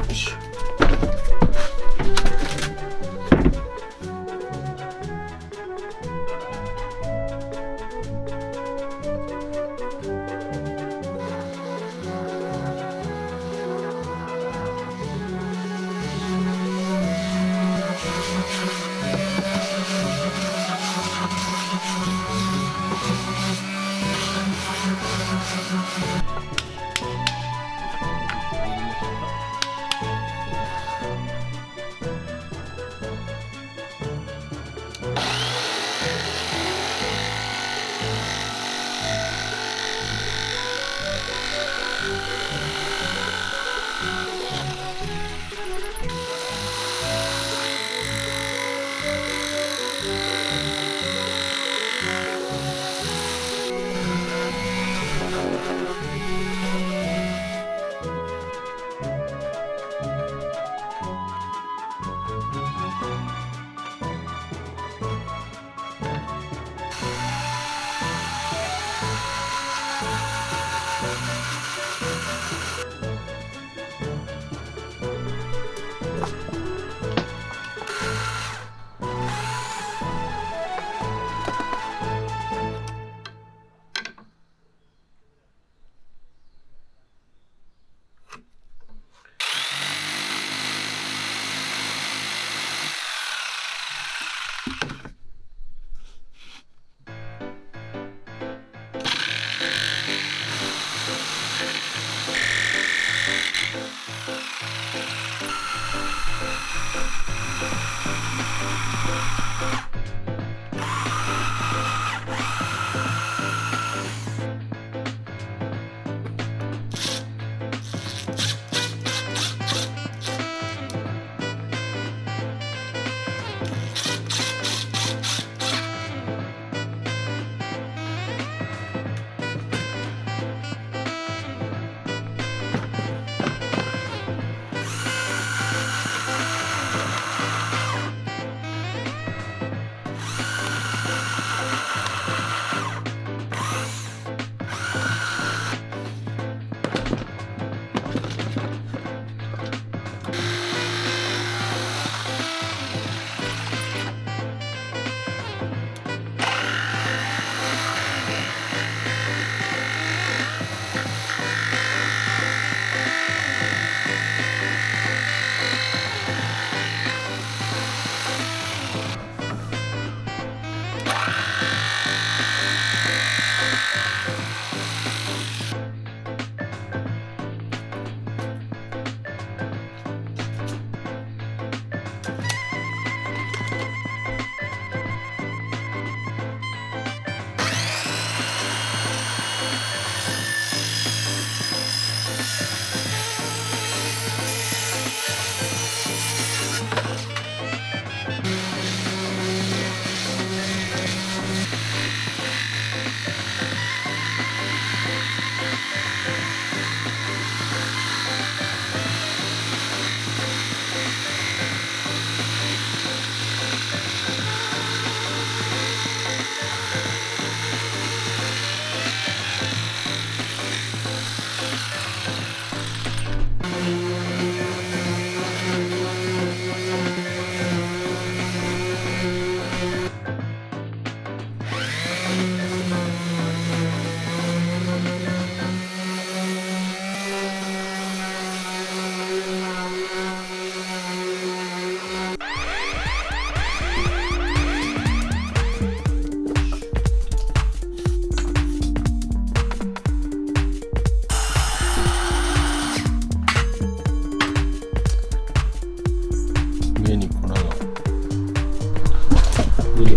よし。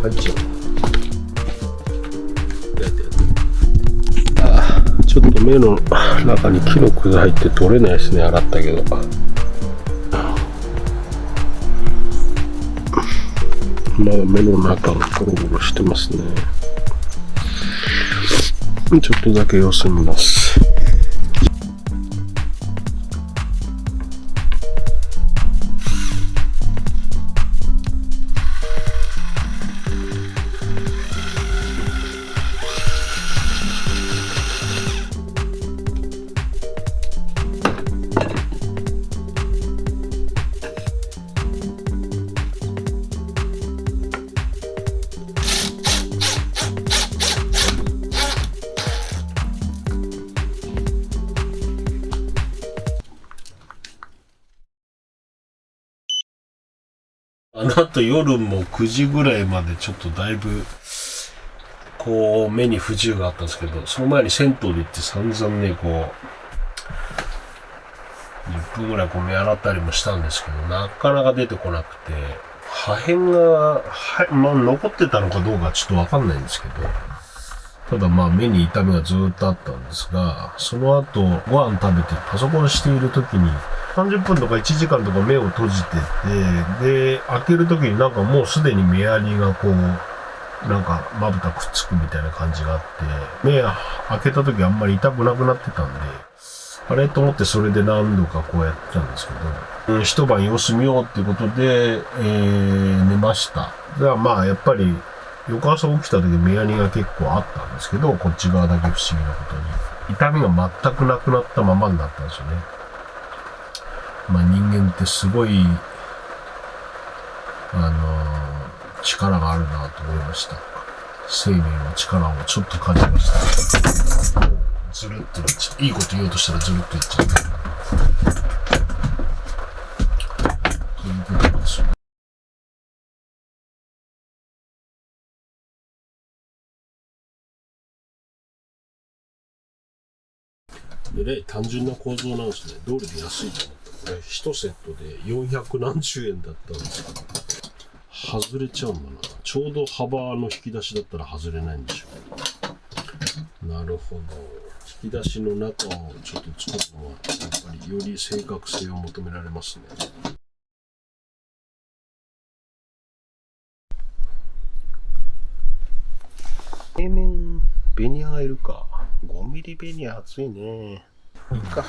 入っちゃう。ちょっと目の中に木のくず入って取れないですね、洗ったけど。まだ目の中がゴロゴロしてますね。ちょっとだけ様子見ます。あの後夜も9時ぐらいまでちょっとだいぶこう目に不自由があったんですけど、その前に銭湯で行って散々ねこう10分ぐらいこう目洗ったりもしたんですけど、なかなか出てこなくて、破片が残ってたのかどうかちょっとわかんないんですけど、ただ目に痛みがずっとあったんですが、その後ご飯食べてパソコンしている時に30分とか1時間とか目を閉じてて、で開ける時になんかもうすでに目やりがこうなんかまぶたくっつくみたいな感じがあって、目開けた時あんまり痛くなくなってたんで、あれと思ってそれで何度かこうやってたんですけど、一晩様子見ようっていうことで、寝ました。ではやっぱり翌朝起きた時目やりが結構あったんですけど、こっち側だけ不思議なことに痛みが全くなくなったままになったんですよね。人間ってすごい力があるなと思いました。生命の力をちょっと感じました。ずるっといいこと言おうとしたらずるっといっちゃった。ということなんですよ。でね、単純な構造なんですね。どれで安いと思った。これ1セットで400何十円だったんですけど、外れちゃうんだな。ちょうど幅の引き出しだったら外れないんでしょう。なるほど。引き出しの中をちょっと作るのはやっぱりより正確性を求められますね。平面ベニヤがいるか。5ミリベニヤ厚いね。いいか。